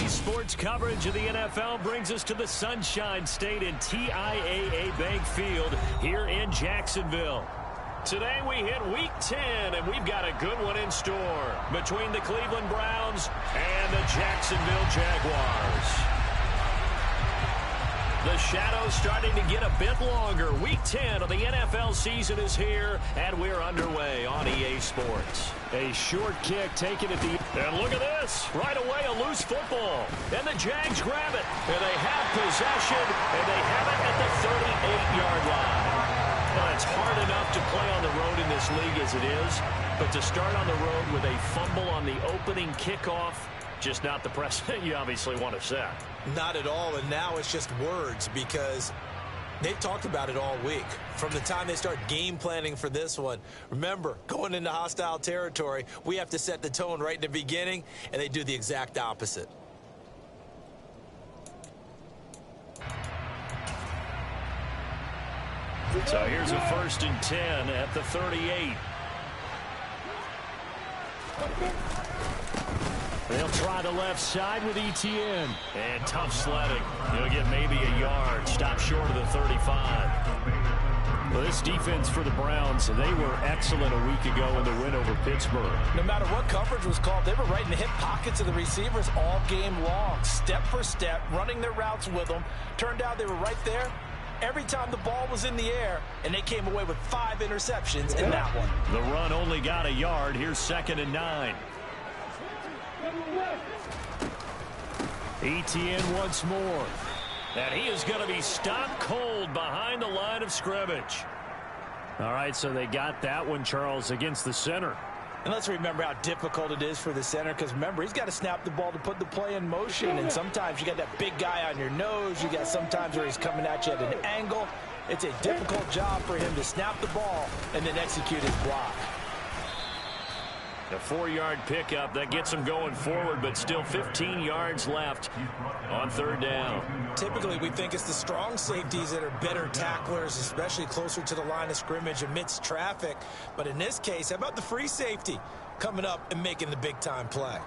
EA Sports coverage of the NFL brings us to the Sunshine State in TIAA Bank Field here in Jacksonville. Today we hit Week 10, and we've got a good one in store between the Cleveland Browns and the Jacksonville Jaguars. The shadow's starting to get a bit longer. Week 10 of the NFL season is here, and we're underway on EA Sports. A short kick taken at the... And look at this. Right away, a loose football. And the Jags grab it. And they have possession, and they have it at the 38-yard line. Well, it's hard enough to play on the road in this league as it is, but to start on the road with a fumble on the opening kickoff, just not the precedent you obviously want to set. Not at all, and now it's just words because they've talked about it all week. From the time they start game planning for this one, remember, going into hostile territory, we have to set the tone right in the beginning, and they do the exact opposite. So here's a 1st and 10 at the 38. They'll try the left side with ETN. And tough sledding. He'll get maybe a yard. Stop short of the 35. Well, this defense for the Browns, they were excellent a week ago in the win over Pittsburgh. No matter what coverage was called, they were right in the hip pockets of the receivers all game long. Step for step, running their routes with them. Turned out they were right there every time the ball was in the air, and they came away with 5 interceptions in that one. The run only got a yard. Here's 2nd and 9. ETN once more. And he is going to be stopped cold behind the line of scrimmage. All right, so they got that one, Charles, against the center. And let's remember how difficult it is for the center, because remember, he's got to snap the ball to put the play in motion, and sometimes you got that big guy on your nose. You got sometimes where he's coming at you at an angle. It's a difficult job for him to snap the ball and then execute his block. A 4-yard pickup that gets him going forward, but still 15 yards left on 3rd down. Typically, we think it's the strong safeties that are better tacklers, especially closer to the line of scrimmage amidst traffic. But in this case, how about the free safety coming up and making the big-time play?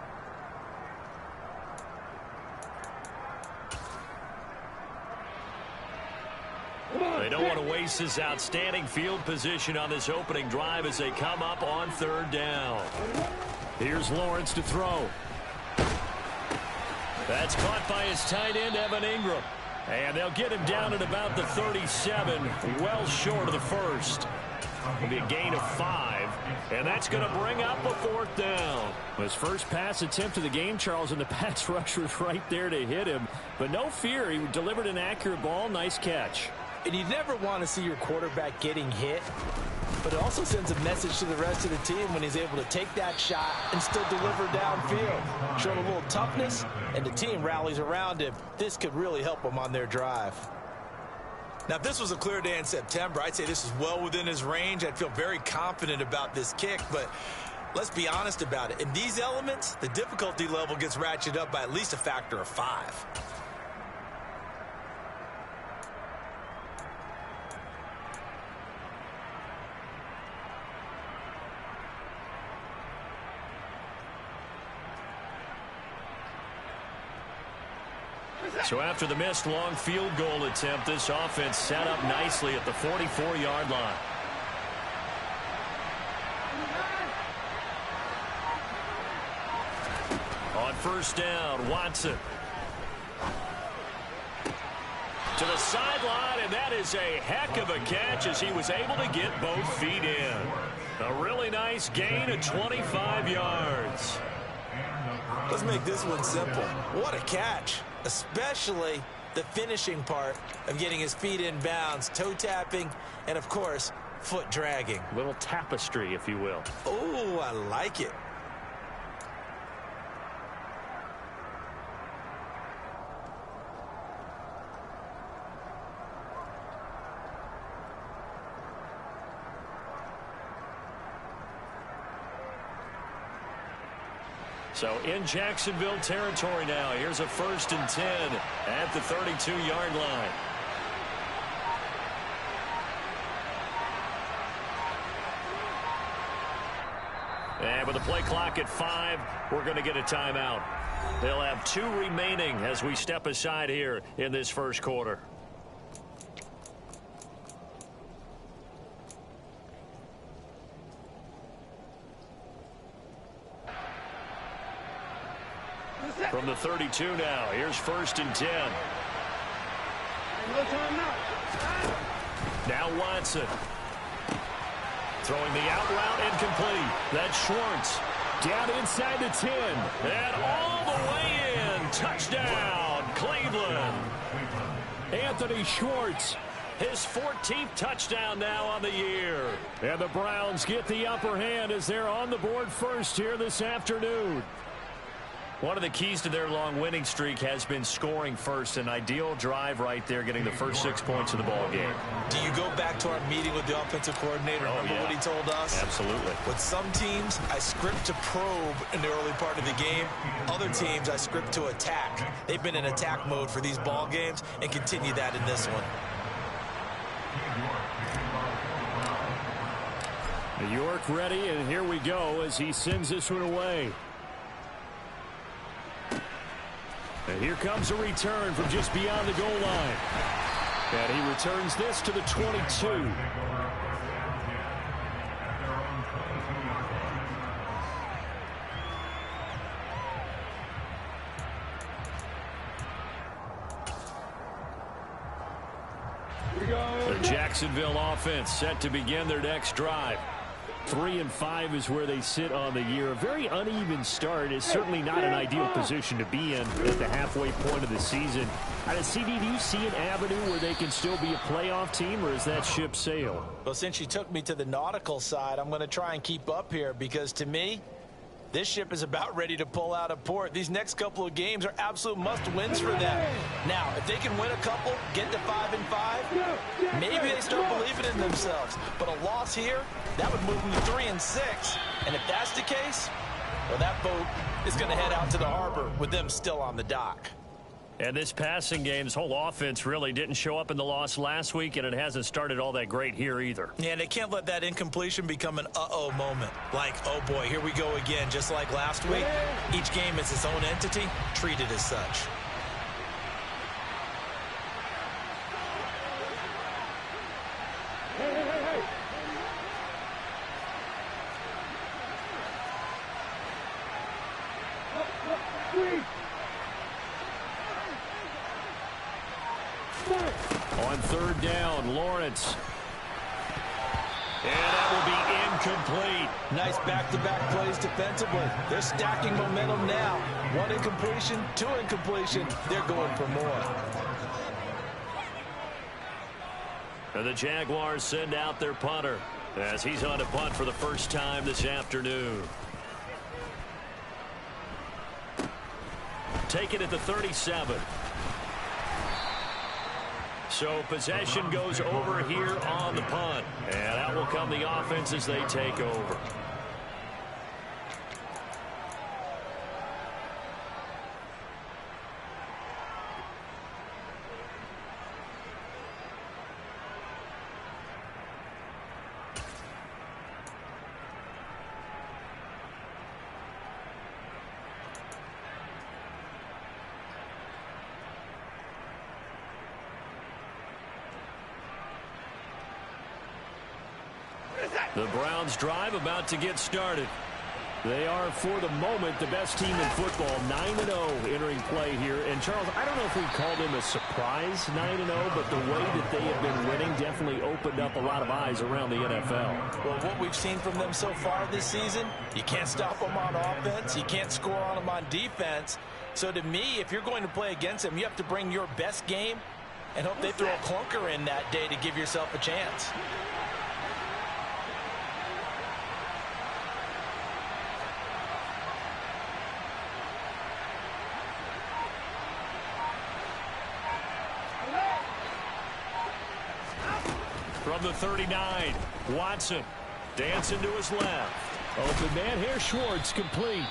They don't want to waste this outstanding field position on this opening drive as they come up on 3rd down. Here's Lawrence to throw. That's caught by his tight end, Evan Ingram. And they'll get him down at about the 37, well short of the first. It'll be a gain of 5, and that's going to bring up a 4th down. His first pass attempt of the game, Charles, and the pass rush was right there to hit him. But no fear, he delivered an accurate ball. Nice catch. And you never want to see your quarterback getting hit, but it also sends a message to the rest of the team when he's able to take that shot and still deliver downfield. Showing a little toughness, and the team rallies around him. This could really help them on their drive. Now, if this was a clear day in September, I'd say this is well within his range. I'd feel very confident about this kick, but let's be honest about it. In these elements, the difficulty level gets ratcheted up by at least a factor of 5. So after the missed long field goal attempt, this offense set up nicely at the 44-yard line. On 1st down, Watson. To the sideline, and that is a heck of a catch as he was able to get both feet in. A really nice gain of 25 yards. Let's make this one simple. What a catch, especially the finishing part of getting his feet in bounds, toe tapping, and of course, foot dragging. Little tapestry, if you will. Oh, I like it. So in Jacksonville territory now. Here's a 1st and 10 at the 32-yard line. And with the play clock at 5, we're going to get a timeout. They'll have 2 remaining as we step aside here in this first quarter. From the 32 now, here's 1st and 10. Now Watson. Throwing the out route incomplete. That's Schwartz. Down inside the 10. And all the way in. Touchdown, Cleveland. Anthony Schwartz. His 14th touchdown now on the year. And the Browns get the upper hand as they're on the board first here this afternoon. One of the keys to their long winning streak has been scoring first. An ideal drive right there, getting the first 6 points of the ball game. Do you go back to our meeting with the offensive coordinator? Remember what he told us? Absolutely. With some teams, I script to probe in the early part of the game. Other teams, I script to attack. They've been in attack mode for these ball games and continue that in this one. New York ready, and here we go as he sends this one away. And here comes a return from just beyond the goal line. And he returns this to the 22. The Jacksonville offense set to begin their next drive. 3-5 is where they sit on the year. A very uneven start is certainly not an ideal position to be in at the halfway point of the season. Out of CD, do you see an avenue where they can still be a playoff team, or is that ship sailed? Well, since you took me to the nautical side, I'm going to try and keep up here because, to me, this ship is about ready to pull out of port. These next couple of games are absolute must-wins for them. Now, if they can win a couple, get to 5-5, maybe they start believing in themselves. But a loss here, that would move them to 3-6. And if that's the case, well, that boat is going to head out to the harbor with them still on the dock. And this passing game, this whole offense really didn't show up in the loss last week, and it hasn't started all that great here either. Yeah, and they can't let that incompletion become an uh-oh moment. Like, oh boy, here we go again, just like last week. Each game is its own entity, treated as such. On 3rd down, Lawrence. And that will be incomplete. Nice back-to-back plays defensively. They're stacking momentum now. 1 incompletion, 2 incompletion. They're going for more. And the Jaguars send out their punter as he's on to punt for the first time this afternoon. Take it at the 37. So possession goes over here on the punt. And out will come the offense as they take over. The Browns drive about to get started. They are, for the moment, the best team in football, 9-0 entering play here. And, Charles, I don't know if we'd call them a surprise 9-0, but the way that they have been winning definitely opened up a lot of eyes around the NFL. Well, what we've seen from them so far this season, you can't stop them on offense. You can't score on them on defense. So, to me, if you're going to play against them, you have to bring your best game and hope they throw a clunker in that day to give yourself a chance. From the 39, Watson dancing to his left. Open man here, Schwartz, complete.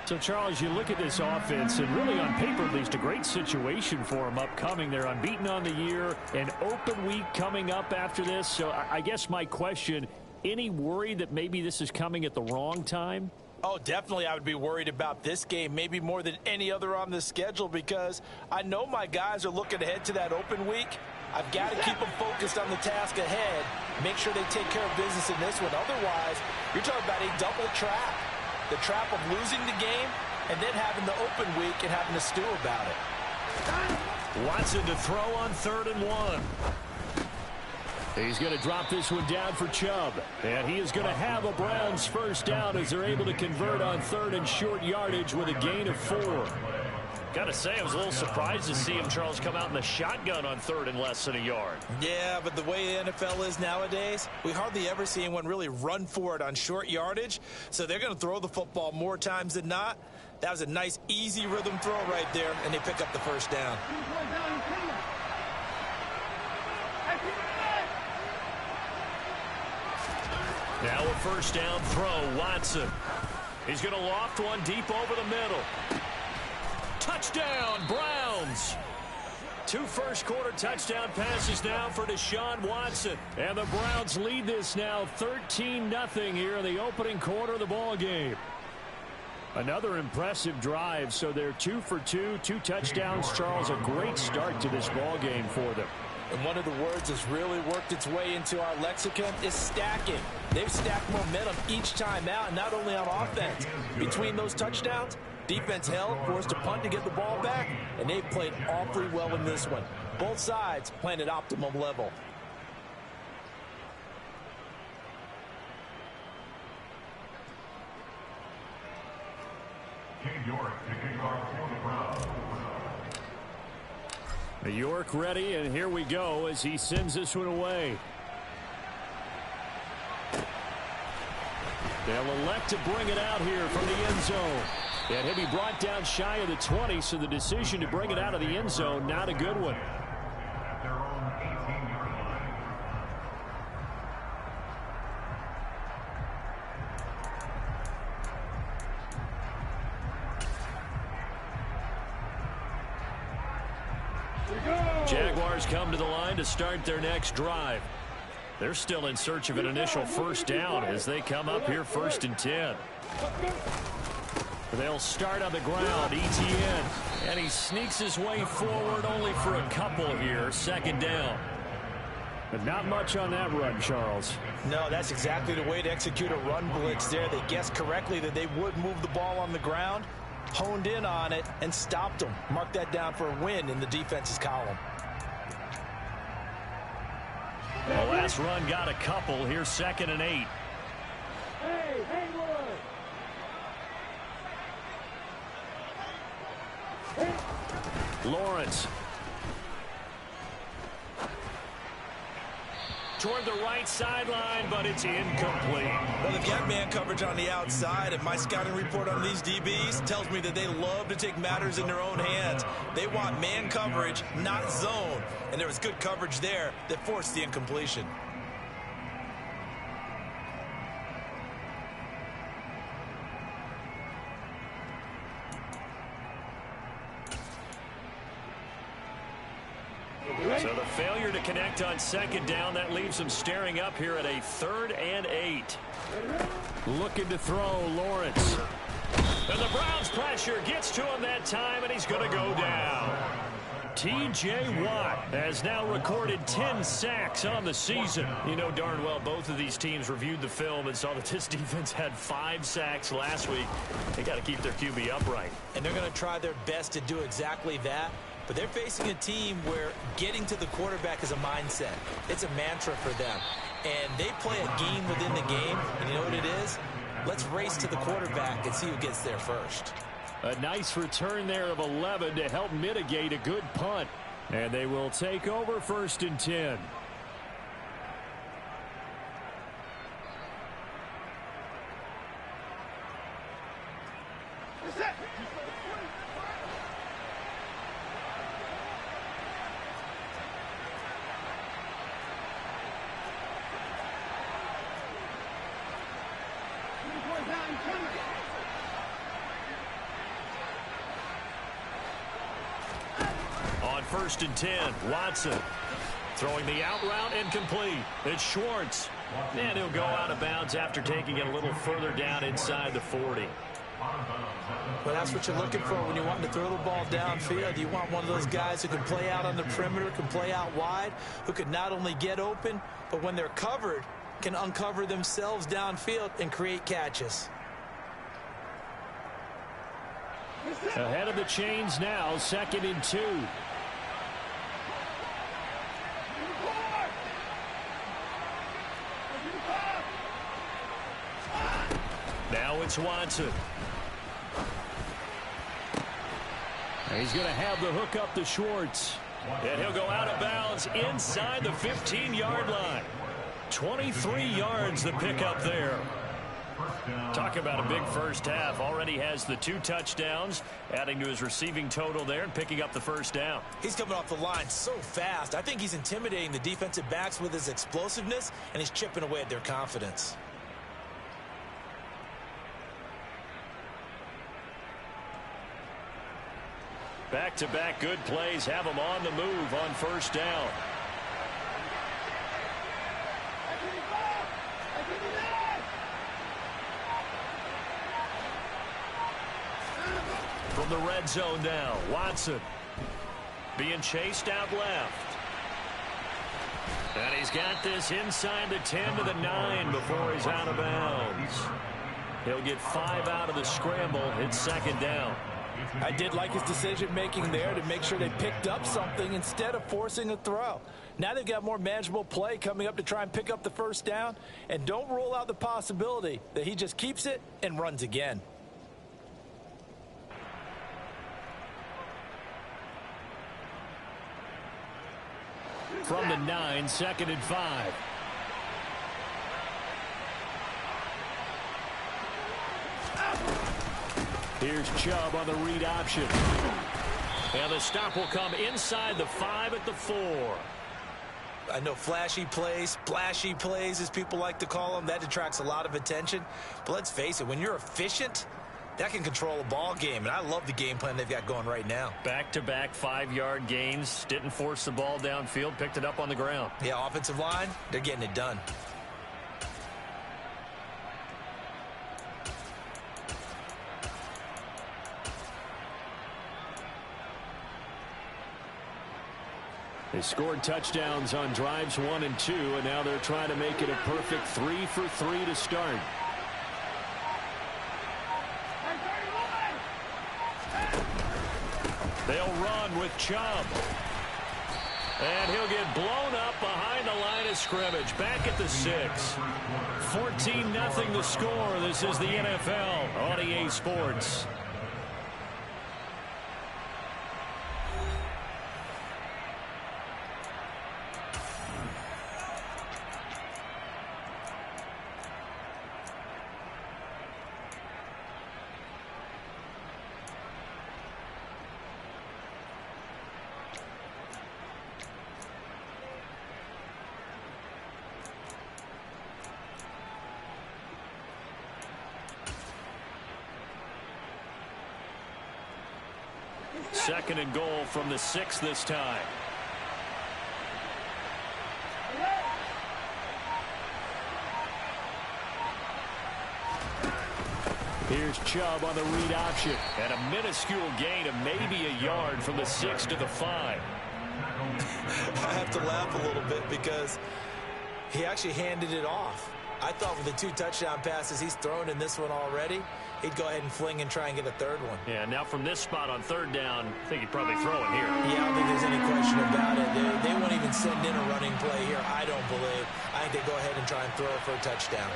So, Charles, you look at this offense, and really on paper, at least, a great situation for them upcoming. They're unbeaten on the year, an open week coming up after this. So I guess my question, any worry that maybe this is coming at the wrong time? Oh, definitely I would be worried about this game, maybe more than any other on the schedule, because I know my guys are looking ahead to that open week. I've got to keep them focused on the task ahead, make sure they take care of business in this one. Otherwise, you're talking about a double trap. The trap of losing the game and then having the open week and having to stew about it. Watson to throw on 3rd and 1. He's going to drop this one down for Chubb. And he is going to have a Browns first down as they're able to convert on 3rd and short yardage with a gain of 4. Got to say, I was a little surprised to see him, Charles, come out in the shotgun on 3rd and less than a yard. Yeah, but the way the NFL is nowadays, we hardly ever see anyone really run for it on short yardage. So they're going to throw the football more times than not. That was a nice, easy rhythm throw right there, and they pick up the first down. Now a first down throw, Watson. He's going to loft one deep over the middle. Touchdown, Browns. 2 first-quarter touchdown passes now for Deshaun Watson. And the Browns lead this now 13-0 here in the opening quarter of the ball game. Another impressive drive, so they're 2 for 2, 2 touchdowns. Charles, a great start to this ball game for them. And one of the words that's really worked its way into our lexicon is stacking. They've stacked momentum each time out, and not only on offense. Between those touchdowns, defense held, forced to punt to get the ball back, and they've played awfully well in this one. Both sides playing at optimum level. York ready, and here we go as he sends this one away. They'll elect to bring it out here from the end zone. And he'll be brought down shy of the 20, so the decision to bring it out of the end zone, not a good one. Jaguars come to the line to start their next drive. They're still in search of an initial first down as they come up here 1st and 10. They'll start on the ground, ETN, and he sneaks his way forward only for a couple here, 2nd down. But not much on that run, Charles. No, that's exactly the way to execute a run blitz there. They guessed correctly that they would move the ball on the ground, honed in on it, and stopped them. Mark that down for a win in the defense's column. The last run got a couple. Here's 2nd and 8. Lawrence. Toward the right sideline, but it's incomplete. Well, they've got man coverage on the outside, and my scouting report on these DBs tells me that they love to take matters in their own hands. They want man coverage, not zone. And there was good coverage there that forced the incompletion. So the failure to connect on 2nd down, that leaves them staring up here at a 3rd and 8. Looking to throw, Lawrence. And the Browns pressure gets to him that time, and he's going to go down. T.J. Watt has now recorded 10 sacks on the season. You know darn well both of these teams reviewed the film and saw that this defense had 5 sacks last week. They got to keep their QB upright. And they're going to try their best to do exactly that. But they're facing a team where getting to the quarterback is a mindset. It's a mantra for them. And they play a game within the game. And you know what it is? Let's race to the quarterback and see who gets there first. A nice return there of 11 to help mitigate a good punt. And they will take over 1st and 10. On 1st and 10, Watson Throwing the out route and complete. It's Schwartz. And he'll go out of bounds after taking it a little further down inside the 40. Well, that's what you're looking for when you want to throw the ball downfield. You want one of those guys who can play out on the perimeter, can play out wide, who can not only get open, but when they're covered, can uncover themselves downfield and create catches. Ahead of the chains now, 2nd and 2. Now it's Watson. He's going to have the hook up to Schwartz. And he'll go out of bounds inside the 15-yard line. 23 yards the pickup there. Talk about a big first half. Already has the 2 touchdowns, adding to his receiving total there and picking up the first down. He's coming off the line so fast. I think he's intimidating the defensive backs with his explosiveness, and he's chipping away at their confidence. Back-to-back good plays have him on the move on first down. From the red zone now, Watson being chased out left. And he's got this inside the 10 to the 9 before he's out of bounds. He'll get 5 out of the scramble. It's 2nd down. I did like his decision-making there to make sure they picked up something instead of forcing a throw. Now they've got more manageable play coming up to try and pick up the first down. And don't rule out the possibility that he just keeps it and runs again. From the 9, 2nd and 5. Here's Chubb on the read option. And the stop will come inside the 5 at the 4. I know flashy plays, splashy plays, as people like to call them, that attracts a lot of attention. But let's face it, when you're efficient, that can control a ball game. And I love the game plan they've got going right now. Back-to-back 5-yard gains. Didn't force the ball downfield. Picked it up on the ground. Yeah, offensive line, they're getting it done. They scored touchdowns on drives 1 and 2, and now they're trying to make it a perfect 3 for 3 to start. They'll run with Chubb. And he'll get blown up behind the line of scrimmage. Back at the 6. 14-0 the score. This is the NFL on EA Sports. Second and goal from the 6 this time. Here's Chubb on the read option. And a minuscule gain of maybe a yard from the 6 to the 5. I have to laugh a little bit because he actually handed it off. I thought with the 2 touchdown passes he's thrown in this one already, he'd go ahead and fling and try and get a 3rd one. Yeah, now from this spot on 3rd down, I think he'd probably throw it here. Yeah, I don't think there's any question about it. They won't even send in a running play here, I don't believe. I think they go ahead and try and throw it for a touchdown.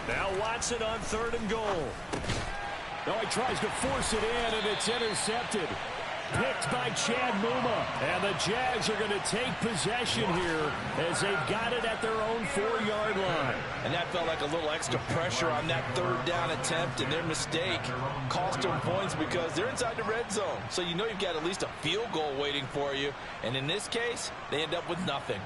Now Watson on 3rd and goal. Oh, he tries to force it in, and it's intercepted. Picked by Chad Muma. And the Jags are going to take possession here as they've got it at their own 4-yard line. And that felt like a little extra pressure on that 3rd down attempt, and their mistake cost them points because they're inside the red zone. So you know you've got at least a field goal waiting for you. And in this case, they end up with nothing.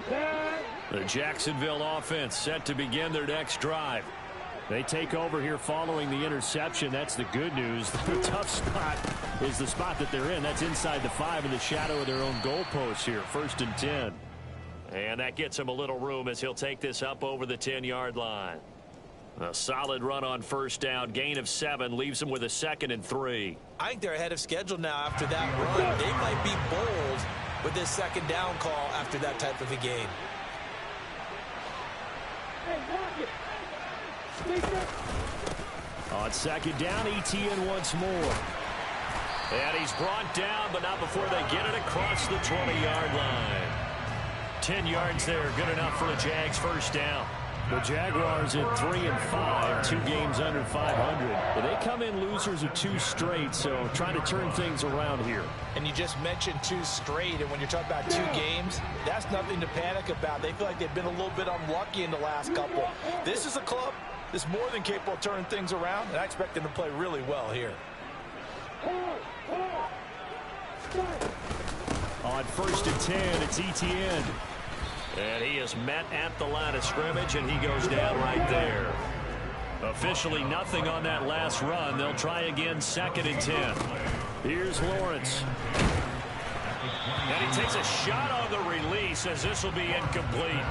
The Jacksonville offense set to begin their next drive. They take over here following the interception. That's the good news. The tough spot is the spot that they're in. That's inside the 5 in the shadow of their own goalpost here. 1st and 10. And that gets him a little room as he'll take this up over the 10-yard line. A solid run on 1st down. Gain of 7 leaves him with a 2nd and 3. I think they're ahead of schedule now after that run. They might be bold with this 2nd down call after that type of a game. On 2nd down, ETN once more. And he's brought down, but not before they get it across the 20-yard line. 10 yards there, good enough for a Jags 1st down. The Jaguars at 3-5, 2 games under 500. But they come in losers of 2 straight, so trying to turn things around here. And you just mentioned 2 straight, and when you're talking about 2 games, that's nothing to panic about. They feel like they've been a little bit unlucky in the last couple. This is a club that's more than capable of turning things around, and I expect them to play really well here. On 1st and 10, it's ETN. And he is met at the line of scrimmage, and he goes down right there. Officially nothing on that last run. They'll try again 2nd and 10. Here's Lawrence. And he takes a shot on the release as this will be incomplete.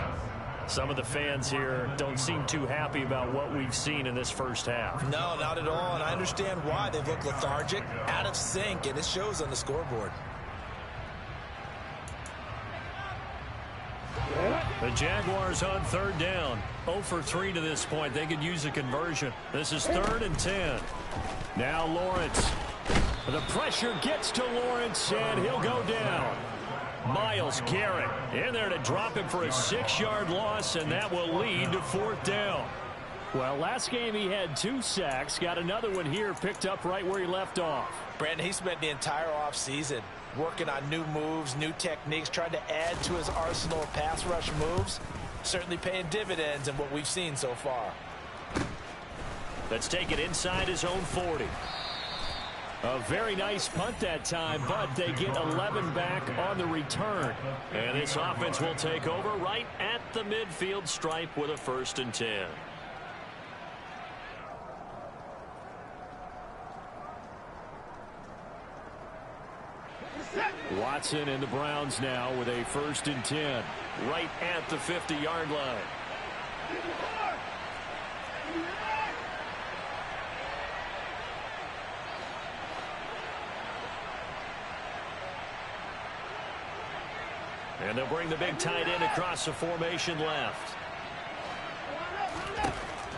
Some of the fans here don't seem too happy about what we've seen in this 1st half. No, not at all, and I understand why. They've looked lethargic, out of sync, and it shows on the scoreboard. The Jaguars on 3rd down. 0 for 3 to this point. They could use a conversion. This is 3rd and 10. Now Lawrence. The pressure gets to Lawrence, and he'll go down. Myles Garrett in there to drop him for a 6-yard loss, and that will lead to 4th down. Well, last game he had 2 sacks. Got another one here, picked up right where he left off. Brandon, he spent the entire offseason working on new moves, new techniques, trying to add to his arsenal of pass rush moves. Certainly paying dividends in what we've seen so far. Let's take it inside his own 40. A very nice punt that time, but they get 11 back on the return. And this offense will take over right at the midfield stripe with a 1st and 10. Watson and the Browns now with a 1st and 10 right at the 50-yard line. And they'll bring the big tight end across the formation left.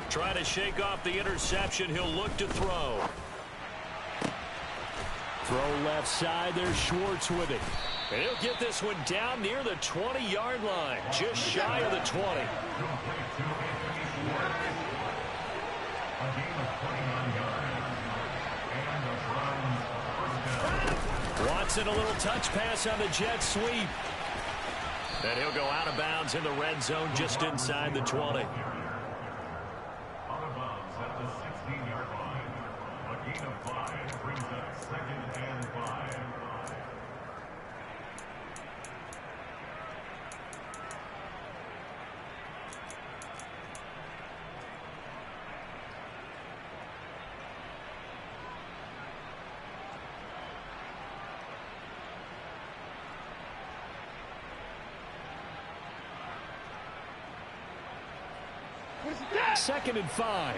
Trying to shake off the interception. He'll look to throw. Throw left side. There's Schwartz with it. And he'll get this one down near the 20-yard line. Just shy of the 20. Watson, a little touch pass on the jet sweep. And he'll go out of bounds in the red zone just inside the 20. Second and 5.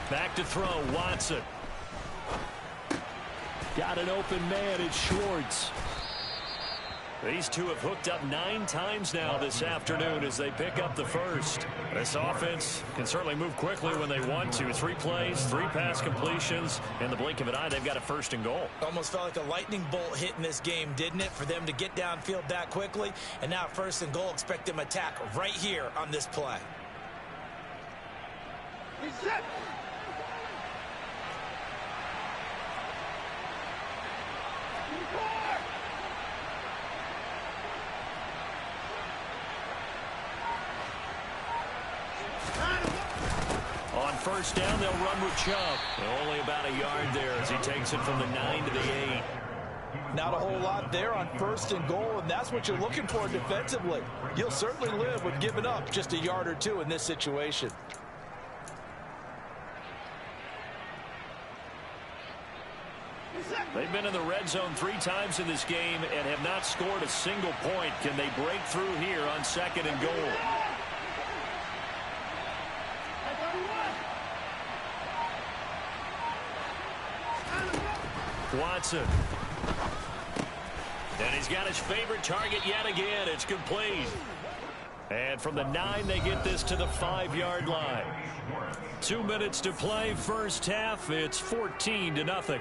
Back to throw, Watson. Got an open man, it's Schwartz. These two have hooked up 9 times now this afternoon as they pick up the first. This offense can certainly move quickly when they want to. 3 plays, 3 pass completions. In the blink of an eye, they've got a 1st and goal. Almost felt like a lightning bolt hit in this game, didn't it? For them to get downfield that quickly. And now 1st and goal, expect them attack right here on this play. On first down, they'll run with Chubb. Only about a yard there as he takes it from the 9 to the 8. Not a whole lot there on 1st and goal, and that's what you're looking for defensively. You'll certainly live with giving up just a yard or two in this situation. They've been in the red zone 3 times in this game and have not scored a single point. Can they break through here on 2nd and goal? Watson. And he's got his favorite target yet again. It's complete. And from the 9, they get this to the 5-yard line. 2 minutes to play, first half. It's 14-0.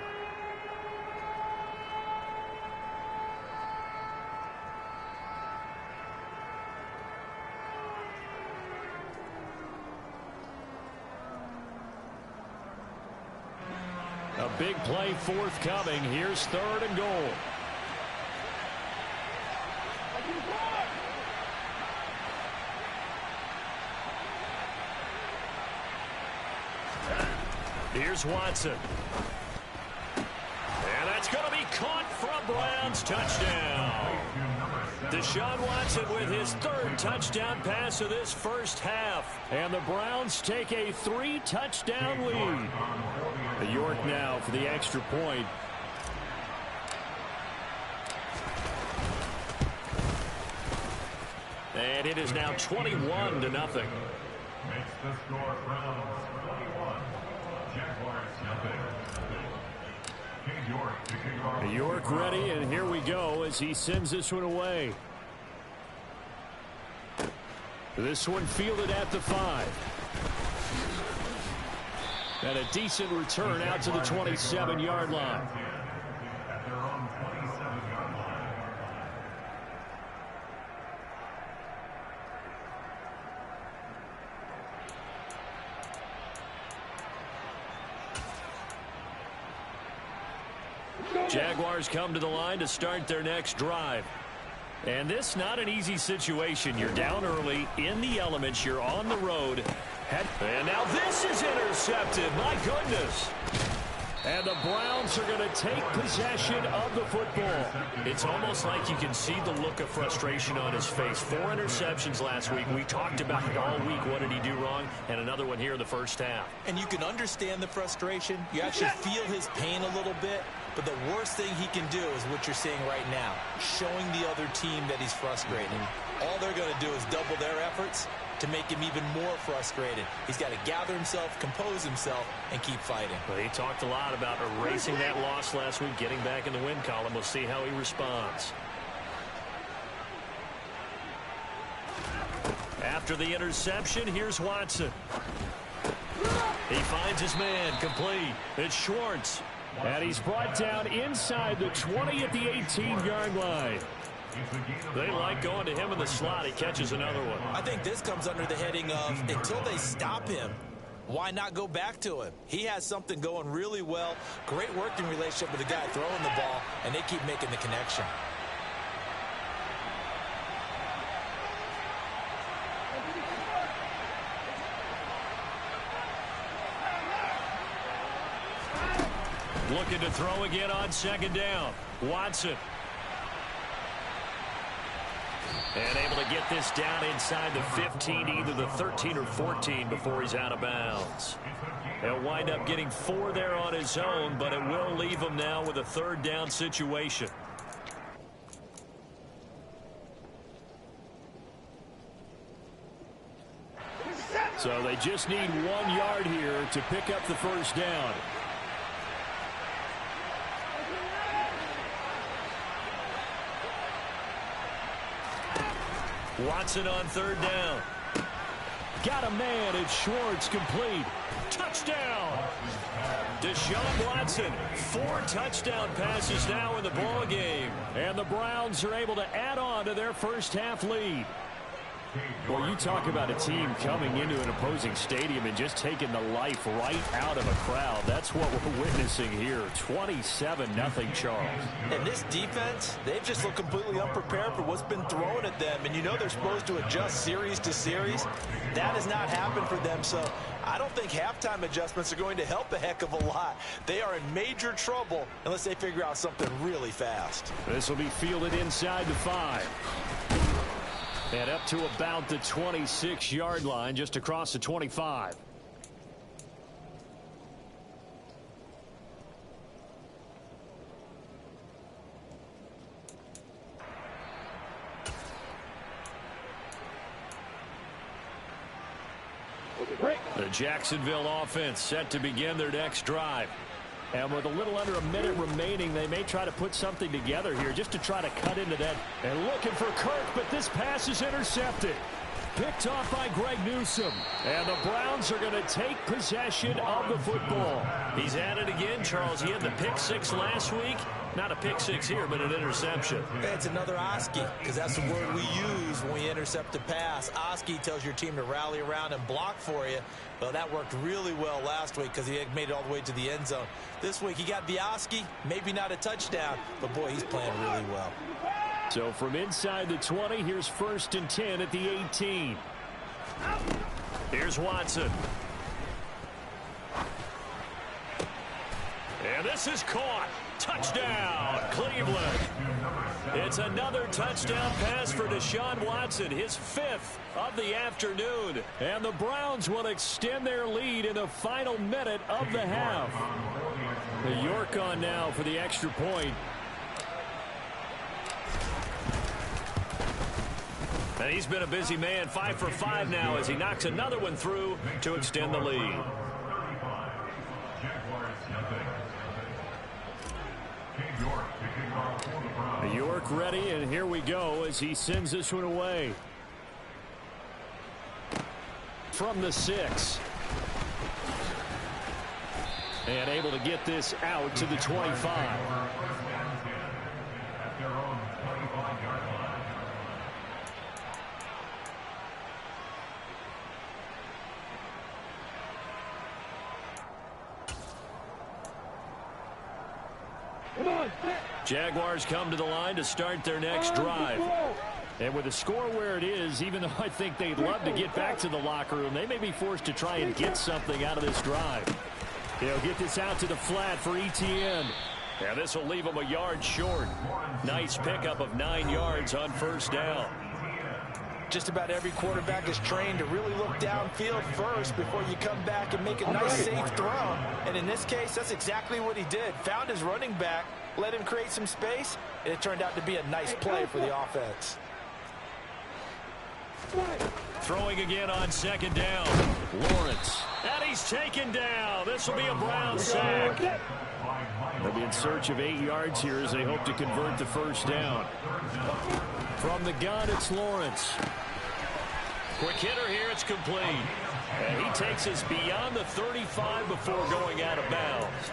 A big play forthcoming. Here's 3rd and goal. Here's Watson. And that's going to be caught for a Browns touchdown. Deshaun Watson with his 3rd touchdown pass of this first half. And the Browns take a 3-touchdown lead. York now for the extra point. And it is now 21-0. Makes the score Browns 21. Jaguars nothing. York ready, and here we go as he sends this one away. This one fielded at the 5. And a decent return out to the 27-yard line. At their own 27-yard line. Jaguars come to the line to start their next drive. And this not an easy situation. You're down early in the elements. You're on the road. And now this is intercepted. My goodness. And the Browns are going to take possession of the football. It's almost like you can see the look of frustration on his face. 4 interceptions last week. We talked about it all week. What did he do wrong? And another one here in the first half. And you can understand the frustration. You actually feel his pain a little bit. But the worst thing he can do is what you're seeing right now, showing the other team that he's frustrated. All they're going to do is double their efforts to make him even more frustrated. He's got to gather himself, compose himself, and keep fighting. Well, he talked a lot about erasing that loss last week, getting back in the win column. We'll see how he responds. After the interception, here's Watson. He finds his man, complete. It's Schwartz. And he's brought down inside the 20 at the 18-yard line. They like going to him in the slot. He catches another one. I think this comes under the heading of until they stop him, why not go back to him? He has something going really well. Great working relationship with the guy throwing the ball, and they keep making the connection. Looking to throw again on 2nd down. Watson. And able to get this down inside the 15, either the 13 or 14 before he's out of bounds. He'll wind up getting 4 there on his own, but it will leave him now with a 3rd down situation. So they just need 1 yard here to pick up the first down. Watson on 3rd down. Got a man. It's Schwartz, complete. Touchdown. Deshaun Watson, 4 touchdown passes now in the ball game. And the Browns are able to add on to their first half lead. Well, you talk about a team coming into an opposing stadium and just taking the life right out of a crowd. That's what we're witnessing here. 27-0 Charles. And this defense, they've just looked completely unprepared for what's been thrown at them. And you know they're supposed to adjust series to series. That has not happened for them. So I don't think halftime adjustments are going to help a heck of a lot. They are in major trouble unless they figure out something really fast. This will be fielded inside the 5. And up to about the 26-yard line, just across the 25. The Jacksonville offense set to begin their next drive. And with a little under a minute remaining, they may try to put something together here just to try to cut into that. And looking for Kirk, but this pass is intercepted. Picked off by Greg Newsome. And the Browns are going to take possession of the football. He's at it again, Charles. He had the pick 6 last week. Not a pick 6 here, but an interception. It's another Oski, because that's the word we use when we intercept a pass. Oski tells your team to rally around and block for you. Well, that worked really well last week because he had made it all the way to the end zone. This week he got the Oski, maybe not a touchdown, but boy, he's playing really well. So from inside the 20, here's 1st and 10 at the 18. Here's Watson. And this is caught. Touchdown, Cleveland. It's another touchdown pass for Deshaun Watson, his 5th of the afternoon. And the Browns will extend their lead in the final minute of the half. The York on now for the extra point. And he's been a busy man, 5 for 5 now as he knocks another one through to extend the lead. York ready, and here we go as he sends this one away. From the 6. And able to get this out to the 25. Jaguars come to the line to start their next drive. And with the score where it is, even though I think they'd love to get back to the locker room, they may be forced to try and get something out of this drive. They'll get this out to the flat for Etienne. And this will leave them a yard short. Nice pickup of 9 yards on 1st down. Just about every quarterback is trained to really look downfield first before you come back and make a nice safe throw. And in this case, that's exactly what he did. Found his running back, let him create some space, and it turned out to be a nice play for the offense. Throwing again on 2nd down. Lawrence. And he's taken down. This will be a Brown sack. They'll be in search of 8 yards here as they hope to convert the 1st down. From the gun, it's Lawrence. Quick hitter here, it's complete. And he takes us beyond the 35 before going out of bounds.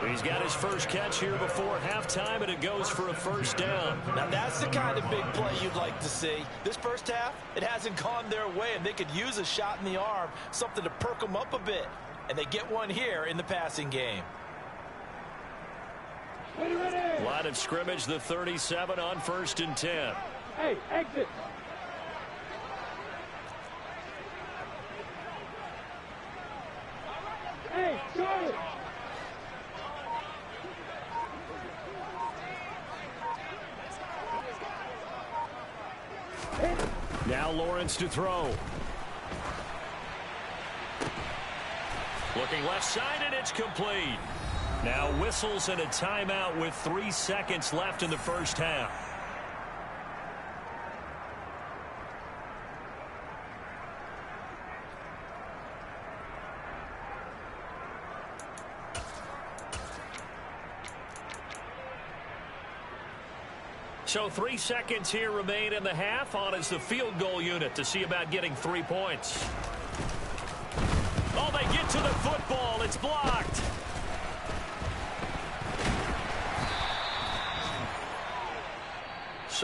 He's got his first catch here before halftime, and it goes for a 1st down. Now that's the kind of big play you'd like to see. This first half, it hasn't gone their way, and they could use a shot in the arm, something to perk them up a bit. And they get one here in the passing game. Line of scrimmage, the 37 on 1st and 10. Hey, exit. Hey, Charlie. Now Lawrence to throw. Looking left side, and it's complete. Now whistles and a timeout with 3 seconds left in the 1st half. So 3 seconds here remain in the half. On is the field goal unit to see about getting 3 points. Oh, they get to the football. It's blocked.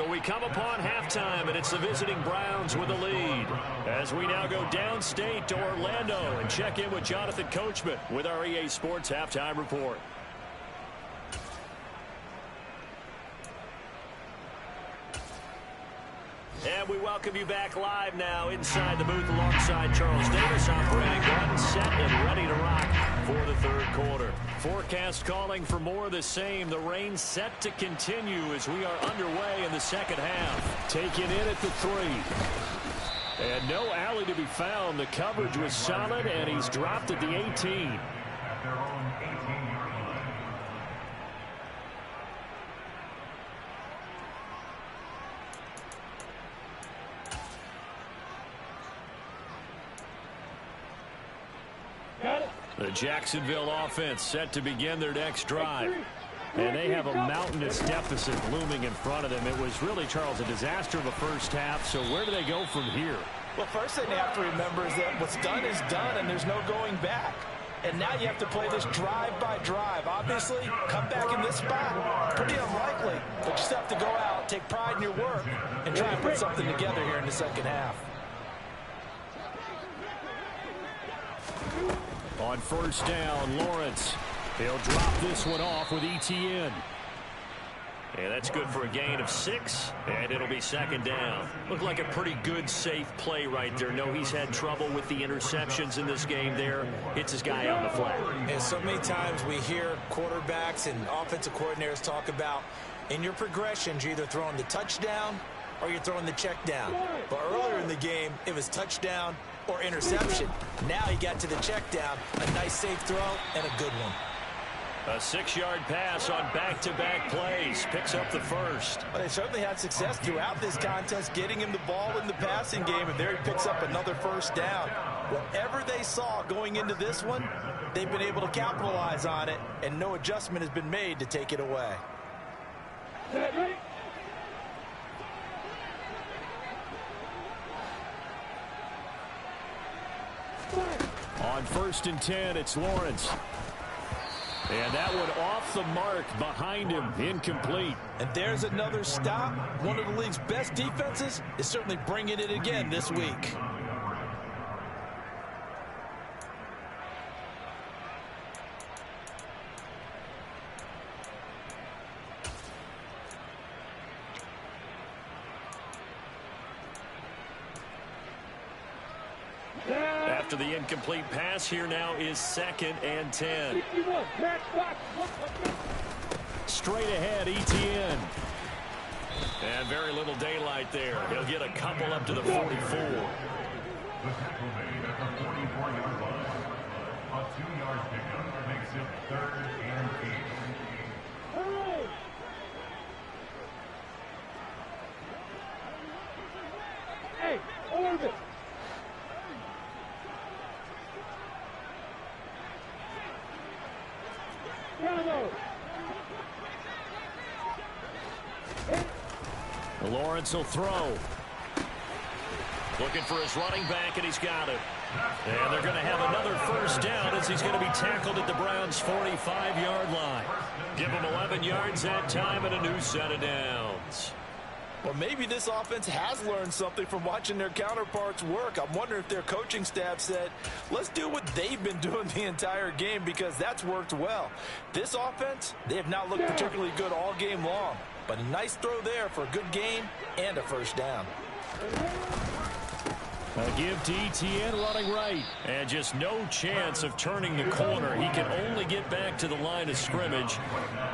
So we come upon halftime, and it's the visiting Browns with the lead. As we now go downstate to Orlando and check in with Jonathan Coachman with our EA Sports Halftime Report. And we welcome you back live now inside the booth alongside Charles Davis, operating one, set, and ready to rock for the third quarter. Forecast calling for more of the same. The rain set to continue as we are underway in the second half. Taken in at the 3. And no alley to be found. The coverage was solid, and he's dropped at the 18. At their own 18-yard line. The Jacksonville offense set to begin their next drive. And they have a mountainous deficit looming in front of them. It was really, Charles, a disaster of a first half. So where do they go from here? Well, first thing they have to remember is that what's done is done, and there's no going back. And now you have to play this drive by drive. Obviously, come back in this spot, pretty unlikely. But you still have to go out, take pride in your work, and try and put something together here in the second half. On first down, Lawrence. He'll drop this one off with ETN. And that's good for a gain of 6, and it'll be second down. Looked like a pretty good, safe play right there. No, he's had trouble with the interceptions in this game there. Hits his guy on the flat. And so many times we hear quarterbacks and offensive coordinators talk about in your progressions, you're either throwing the touchdown or you're throwing the check down. But earlier in the game, it was touchdown or interception. Now he got to the check down, a nice safe throw, and a good one. A 6-yard pass on back-to-back plays. Picks up the first. But they certainly had success throughout this contest, getting him the ball in the passing game, and there he picks up another first down. Whatever they saw going into this one, they've been able to capitalize on it, and no adjustment has been made to take it away. On first and 10, it's Lawrence. And that one off the mark behind him, incomplete. And there's another stop. One of the league's best defenses is certainly bringing it again this week. After the incomplete pass, here now is second and 10. Straight ahead, ETN. And very little daylight there. He'll get a couple up to the 44. The tackle made at the 44-yard line. A 2-yard pickup makes it 3rd and 8. Hey, orbit. Lawrence will throw. Looking for his running back, and he's got it. And they're going to have another first down as he's going to be tackled at the Browns' 45-yard line. Give him 11 yards that time and a new set of downs. Well, maybe this offense has learned something from watching their counterparts work. I'm wondering if their coaching staff said, let's do what they've been doing the entire game, because that's worked well. This offense, they have not looked particularly good all game long. But a nice throw there for a good gain and a first down. A give to ETN running right. And just no chance of turning the corner. He can only get back to the line of scrimmage.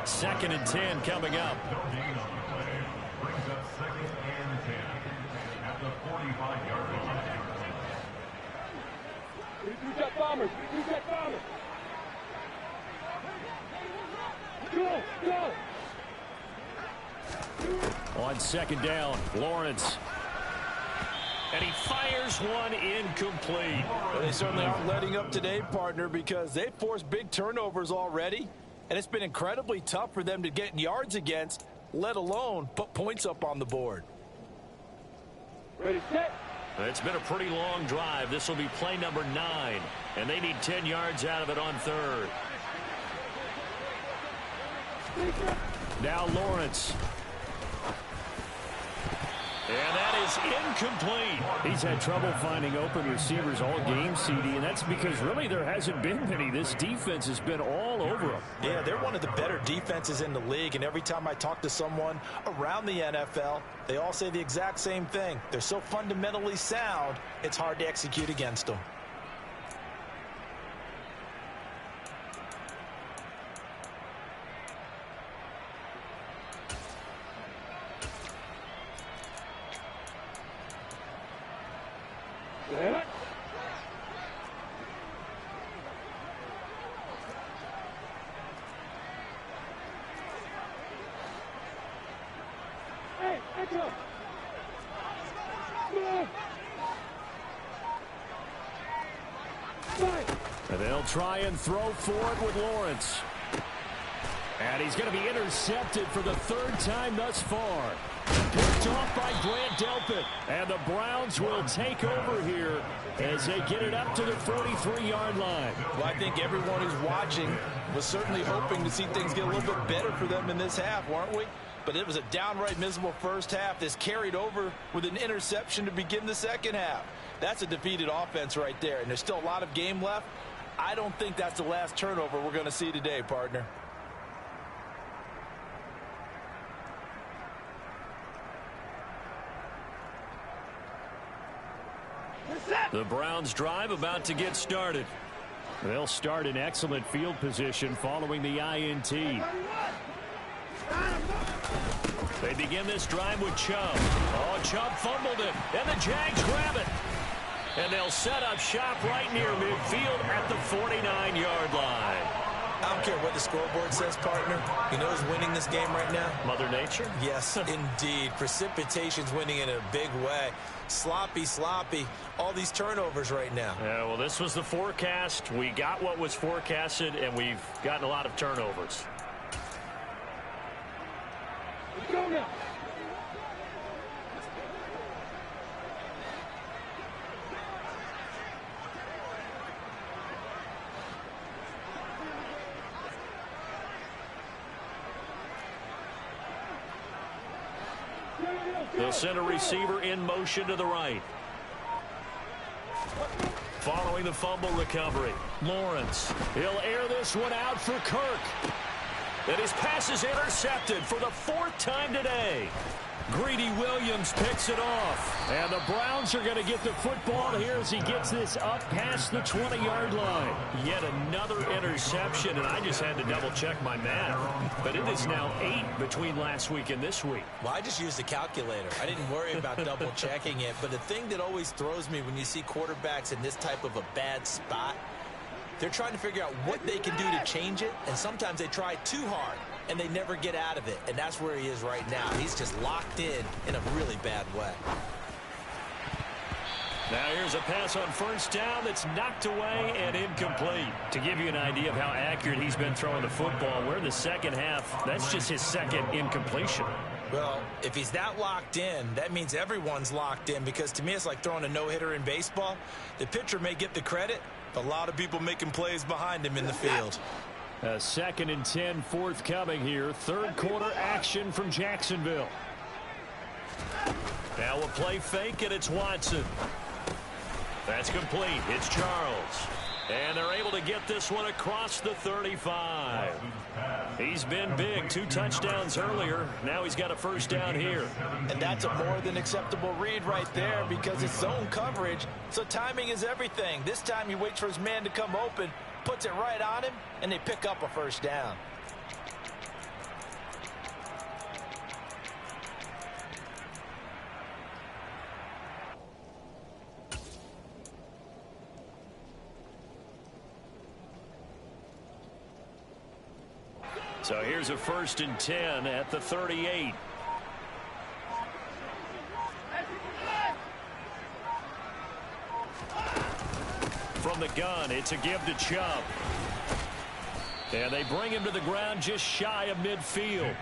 2nd and 10 coming up. Brings up 2nd and 10 at the 45-yard line. Jet bombers. Jet bombers. Go, go. On 2nd down, Lawrence. And he fires one incomplete. Well, they certainly aren't letting up today, partner, because they've forced big turnovers already. And it's been incredibly tough for them to get yards against, let alone put points up on the board. Ready, set. It's been a pretty long drive. This will be play number 9. And they need 10 yards out of it on 3rd. Now Lawrence. And that is incomplete. He's had trouble finding open receivers all game, CD, and that's because really there hasn't been many. This defense has been all over them. Yeah, they're one of the better defenses in the league, and every time I talk to someone around the NFL, they all say the exact same thing. They're so fundamentally sound, it's hard to execute against them. Hey, echo. Move. And they'll try and throw for it with Lawrence. And he's going to be intercepted for the third time thus far. Picked off by Grant Delpit. And the Browns will take over here as they get it up to the 43-yard line. Well, I think everyone who's watching was certainly hoping to see things get a little bit better for them in this half, weren't we? But it was a downright miserable first half. This carried over with an interception to begin the second half. That's a defeated offense right there, and there's still a lot of game left. I don't think that's the last turnover we're going to see today, partner. The Browns drive about to get started. They'll start in excellent field position following the INT. They begin this drive with Chubb. Oh, Chubb fumbled it, and the Jags grab it. And they'll set up shop right near midfield at the 49-yard line. I don't care what the scoreboard says, partner. You know who's winning this game right now? Mother Nature? Yes, indeed. Precipitation's winning in a big way. Sloppy, all these turnovers right now. Yeah, well, this was the forecast. We got what was forecasted, and we've gotten a lot of turnovers. Let's go now. They'll send a receiver in motion to the right. Following the fumble recovery, Lawrence. He'll air this one out for Kirk. And his pass is intercepted for the fourth time today. Greedy Williams picks it off. And the Browns are going to get the football here as he gets this up past the 20-yard line. Yet another interception, and I just had to double-check my math. But it is now 8 between last week and this week. Well, I just used a calculator. I didn't worry about double-checking it. But the thing that always throws me when you see quarterbacks in this type of a bad spot, they're trying to figure out what they can do to change it, and sometimes they try too hard, and they never get out of it, and that's where he is right now. He's just locked in a really bad way. Now here's a pass on first down that's knocked away and incomplete. To give you an idea of how accurate he's been throwing the football, we're in the second half. That's just his second incompletion. Well, if he's that locked in, that means everyone's locked in, because to me it's like throwing a no-hitter in baseball. The pitcher may get the credit, but a lot of people making plays behind him in the field. A 2nd and 10 forthcoming here. Third quarter action from Jacksonville. Now a play fake, and it's Watson. That's complete. It's Charles. And they're able to get this one across the 35. He's been big. 2 touchdowns earlier. Now he's got a first down here. And that's a more than acceptable read right there, because it's zone coverage, so timing is everything. This time he waits for his man to come open, puts it right on him, and they pick up a first down. So here's a 1st and 10 at the 38. From the gun, it's a give to Chubb. And they bring him to the ground just shy of midfield.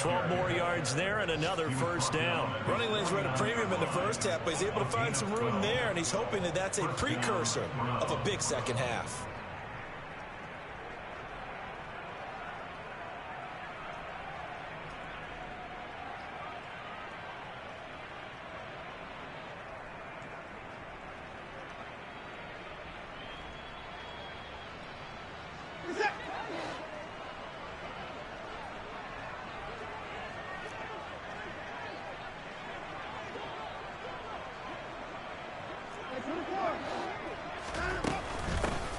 12 more yards there and another first down. Running lanes were at a premium in the first half, but he's able to find some room there, and he's hoping that that's a precursor of a big second half.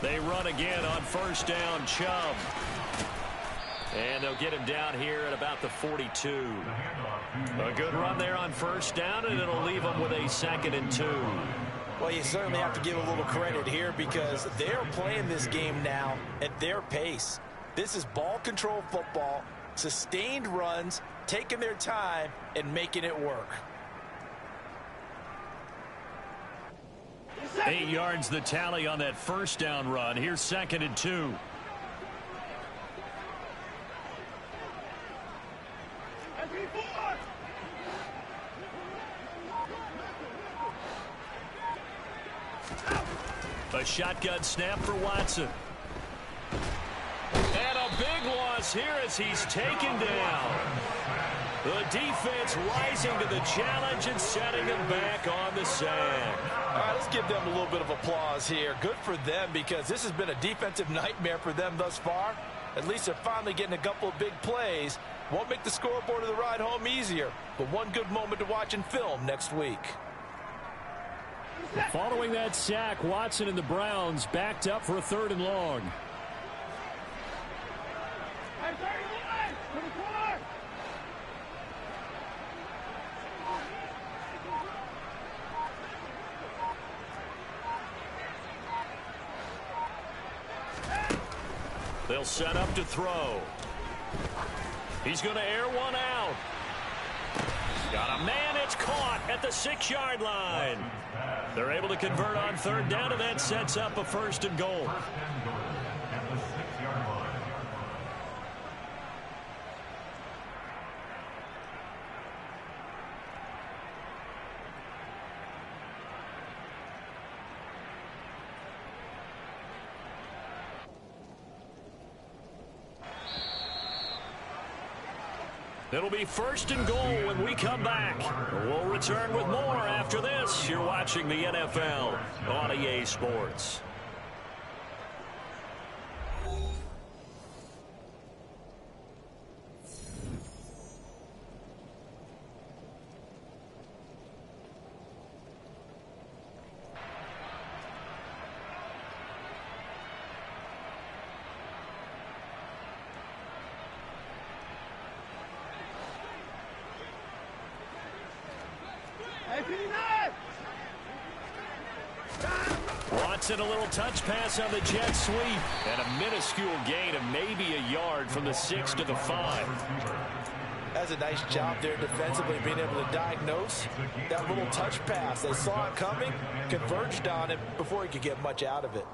They run again on first down, Chubb. And they'll get him down here at about the 42. A good run there on first down, and it'll leave them with a 2nd and 2. Well, you certainly have to give a little credit here because they're playing this game now at their pace. This is ball control football, sustained runs, taking their time, and making it work. 8 yards the tally on that first down run. Here's 2nd and 2. A shotgun snap for Watson. And a big loss here as he's taken down. The defense rising to the challenge and setting him back on the sack. All right, let's give them a little bit of applause here. Good for them because this has been a defensive nightmare for them thus far. At least they're finally getting a couple of big plays. Won't make the scoreboard of the ride home easier, but one good moment to watch in film next week. Following that sack, Watson and the Browns backed up for a 3rd and long. They'll set up to throw. He's going to air one out. Got a man, it's caught at the 6-yard line. They're able to convert on 3rd down, and that sets up a 1st and goal. It'll be 1st and goal when we come back. We'll return with more after this. You're watching the NFL on EA Sports. Watson, a little touch pass on the jet sweep. And a minuscule gain of maybe a yard from the 6 to the 5. That's a nice job there defensively, being able to diagnose that little touch pass. They saw it coming, converged on it before he could get much out of it.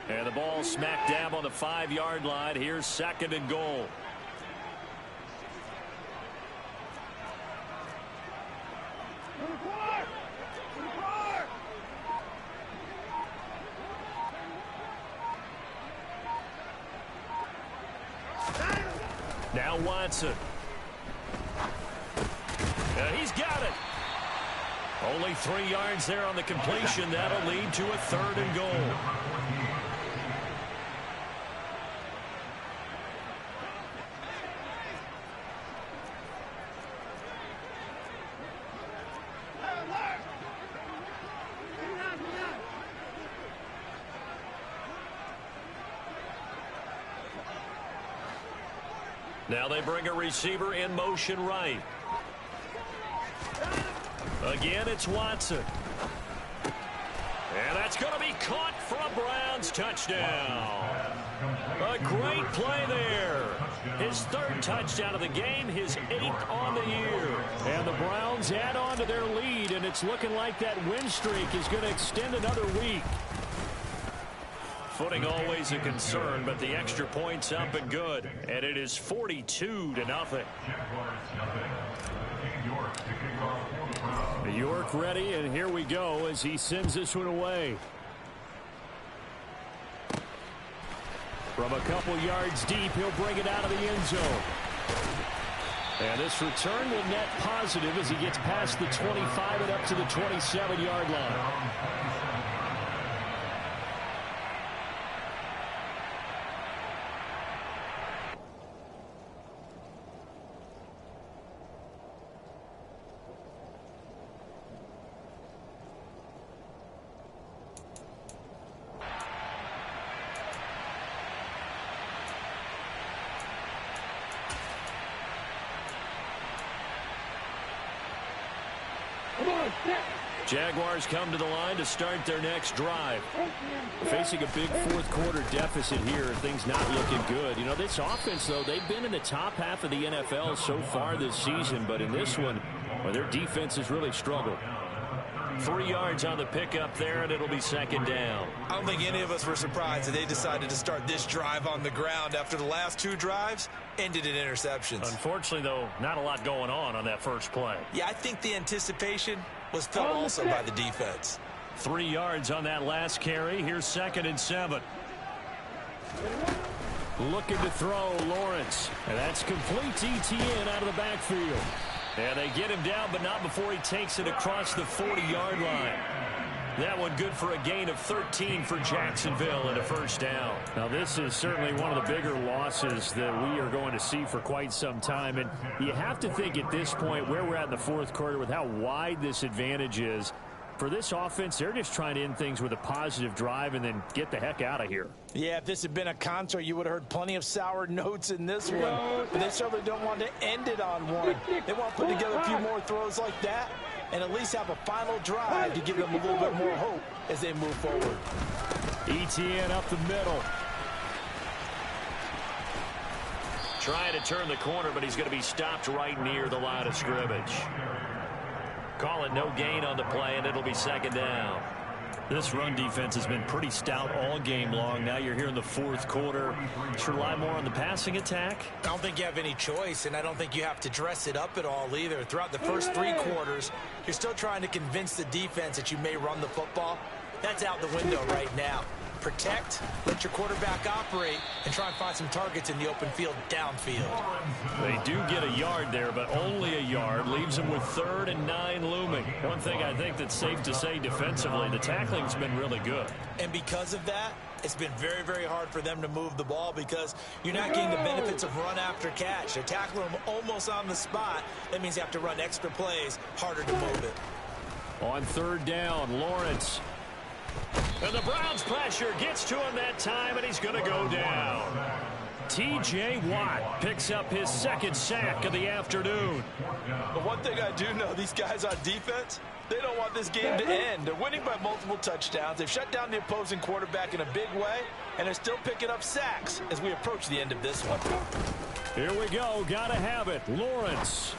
And the ball smack dab on the 5-yard line. Here's 2nd and goal. Now Watson. And he's got it. Only 3 yards there on the completion. That'll lead to a 3rd and goal. Now they bring a receiver in motion right. Again, it's Watson. And that's going to be caught for a Browns touchdown. A great play there. His 3rd touchdown of the game, his 8th on the year. And the Browns add on to their lead, and it's looking like that win streak is going to extend another week. Footing always a concern, but the extra point's up and good. And it is 42-0. York ready, and here we go as he sends this one away. From a couple yards deep, he'll bring it out of the end zone. And this return will net positive as he gets past the 25 and up to the 27-yard line. Jaguars come to the line to start their next drive. Facing a big fourth quarter deficit here, things not looking good. You know, this offense, though, they've been in the top half of the NFL so far this season, but in this one, well, their defense has really struggled. 3 yards on the pickup there, and it'll be second down. I don't think any of us were surprised that they decided to start this drive on the ground after the last 2 drives ended in interceptions. Unfortunately, though, not a lot going on that first play. Yeah, I think the anticipation was felt also by the defense. 3 yards on that last carry. Here's 2nd and 7. Looking to throw, Lawrence. And that's complete to Etienne out of the backfield. And they get him down, but not before he takes it across the 40-yard line. That one good for a gain of 13 for Jacksonville and a first down. Now, this is certainly one of the bigger losses that we are going to see for quite some time. And you have to think at this point where we're at in the fourth quarter with how wide this advantage is. For this offense, they're just trying to end things with a positive drive and then get the heck out of here. Yeah, if this had been a concert, you would have heard plenty of sour notes in this one. But they certainly don't want to end it on one. They want to put together a few more throws like that and at least have a final drive to give them a little bit more hope as they move forward. Etienne up the middle. Trying to turn the corner, but he's going to be stopped right near the line of scrimmage. Call it no gain on the play, and it'll be second down. This run defense has been pretty stout all game long. Now you're here in the fourth quarter. Just rely more on the passing attack. I don't think you have any choice, and I don't think you have to dress it up at all either. Throughout the first 3 quarters, you're still trying to convince the defense that you may run the football. That's out the window right now. Protect, let your quarterback operate, and try and find some targets in the open field downfield. They do get a yard there, but only a yard. Leaves them with 3rd and 9 looming. One thing I think that's safe to say defensively, the tackling's been really good. And because of that, it's been very, very hard for them to move the ball because you're not getting the benefits of run after catch. They're tackling them almost on the spot. That means you have to run extra plays, harder to move it. On 3rd down, Lawrence. And the Browns' pressure gets to him that time, and he's going to go down. T.J. Watt picks up his 2nd sack of the afternoon. But one thing I do know, these guys on defense, they don't want this game to end. They're winning by multiple touchdowns. They've shut down the opposing quarterback in a big way, and they're still picking up sacks as we approach the end of this one. Here we go. Got to have it. Lawrence.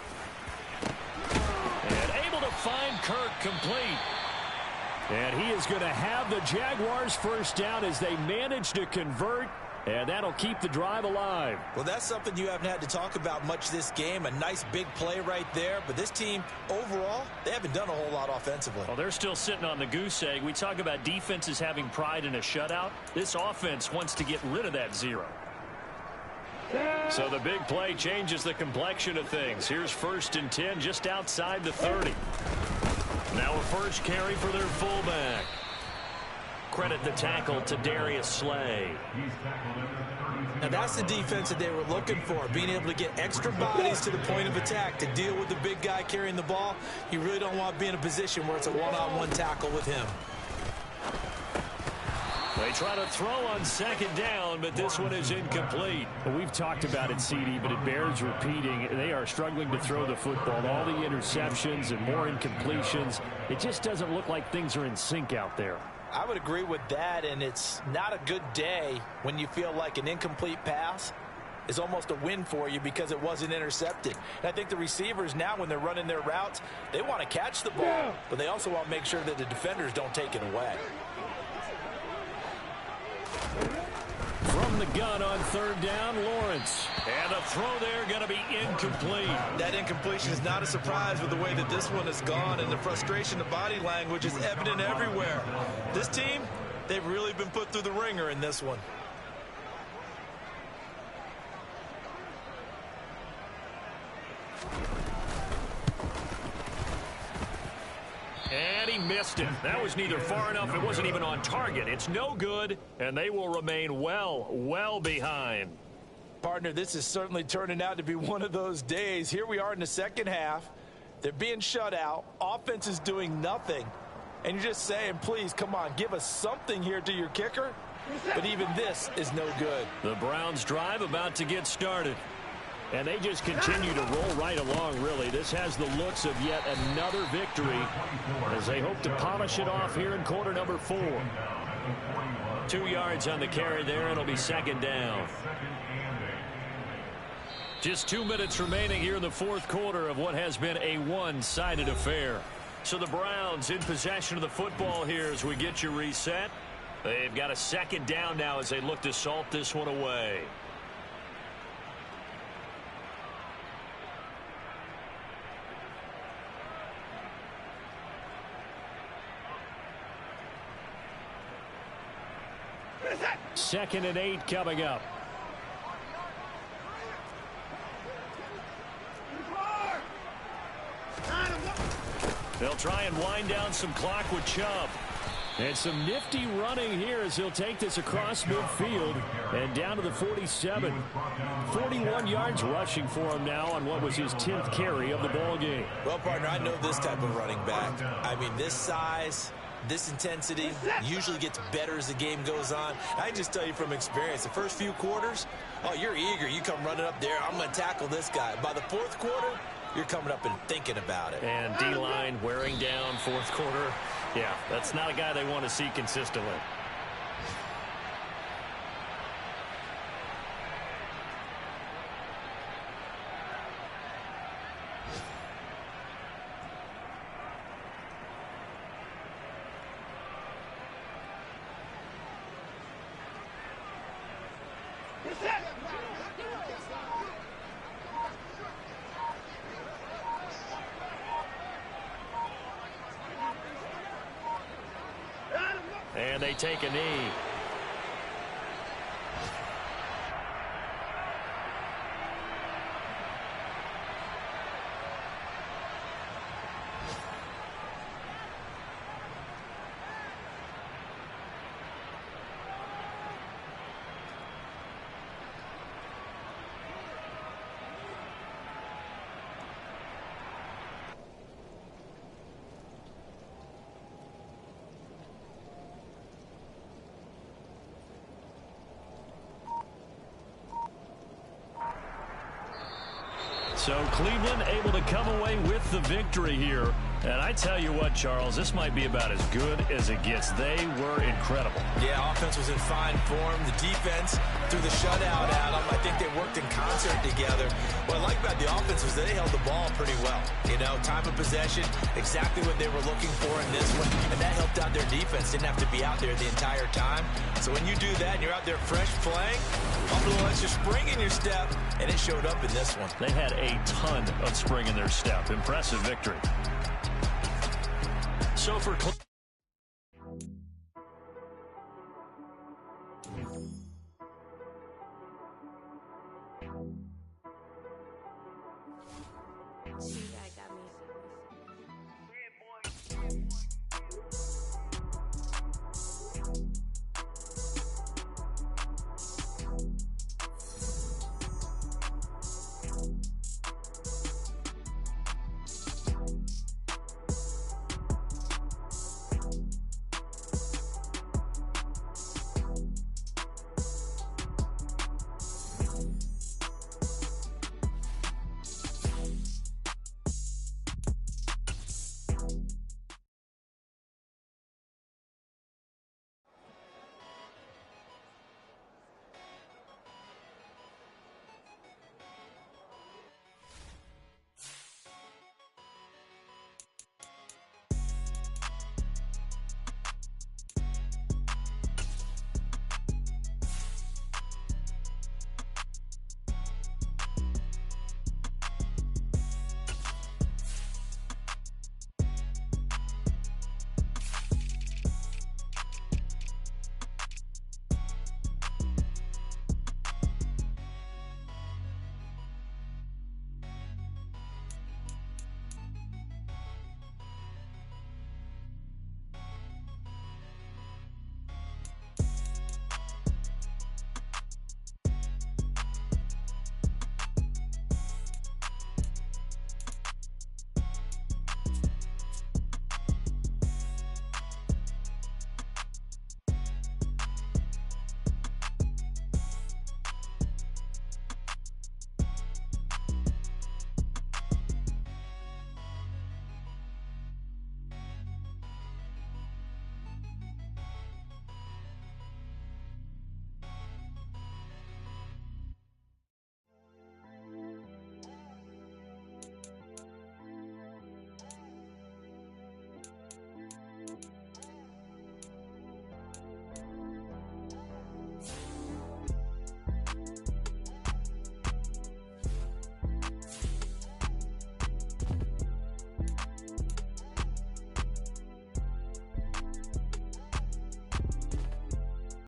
And able to find Kirk complete. And he is going to have the Jaguars first down as they manage to convert, and that'll keep the drive alive. Well, that's something you haven't had to talk about much this game. A nice big play right there. But this team, overall, they haven't done a whole lot offensively. Well, they're still sitting on the goose egg. We talk about defenses having pride in a shutout. This offense wants to get rid of that 0. So the big play changes the complexion of things. Here's 1st and 10 just outside the 30. Now a first carry for their fullback. Credit the tackle to Darius Slay. Now that's the defense that they were looking for, being able to get extra bodies to the point of attack to deal with the big guy carrying the ball. You really don't want to be in a position where it's a one-on-one tackle with him. They try to throw on 2nd down, but this one is incomplete. Well, we've talked about it, CD, but it bears repeating. They are struggling to throw the football. All the interceptions and more incompletions. It just doesn't look like things are in sync out there. I would agree with that, and it's not a good day when you feel like an incomplete pass is almost a win for you because it wasn't intercepted. And I think the receivers now, when they're running their routes, they want to catch the ball, but they also want to make sure that the defenders don't take it away. From the gun on 3rd down, Lawrence. And a throw there going to be incomplete. That incompletion is not a surprise with the way that this one has gone, and the frustration of body language is evident everywhere. This team, they've really been put through the ringer in this one. And he missed it. That was neither far enough. It wasn't even on target. It's no good, and they will remain well behind. Partner, this is certainly turning out to be one of those days. Here we are in the second half. They're being shut out. Offense is doing nothing. And you're just saying, please, come on, give us something here to your kicker. But even this is no good. The Browns drive about to get started. And they just continue to roll right along, really. This has the looks of yet another victory as they hope to polish it off here in quarter number 4. 2 yards on the carry there. It'll be second down. Just 2 minutes remaining here in the fourth quarter of what has been a one-sided affair. So the Browns in possession of the football here as we get you reset. They've got a second down now as they look to salt this one away. Second and 8 coming up. They'll try and wind down some clock with Chubb. And some nifty running here as he'll take this across midfield and down to the 47. 41 yards rushing for him now on what was his 10th carry of the ball game. Well, partner, I know this type of running back. I mean, this size, this intensity usually gets better as the game goes on. I can just tell you from experience, the first few quarters, oh, you're eager. You come running up there, I'm going to tackle this guy. By the fourth quarter, you're coming up and thinking about it. And D-line wearing down fourth quarter. Yeah, that's not a guy they want to see consistently. And they take a knee. So Cleveland able to come away with the victory here. And I tell you what, Charles, this might be about as good as it gets. They were incredible. Yeah, offense was in fine form. The defense threw the shutout at them. I think they worked in concert together. What I like about the offense was they held the ball pretty well. You know, time of possession, exactly what they were looking for in this one. And that helped out their defense. Didn't have to be out there the entire time. So when you do that and you're out there fresh playing, a little extra spring in your step, and it showed up in this one. They had a ton of spring in their step. Impressive victory. So for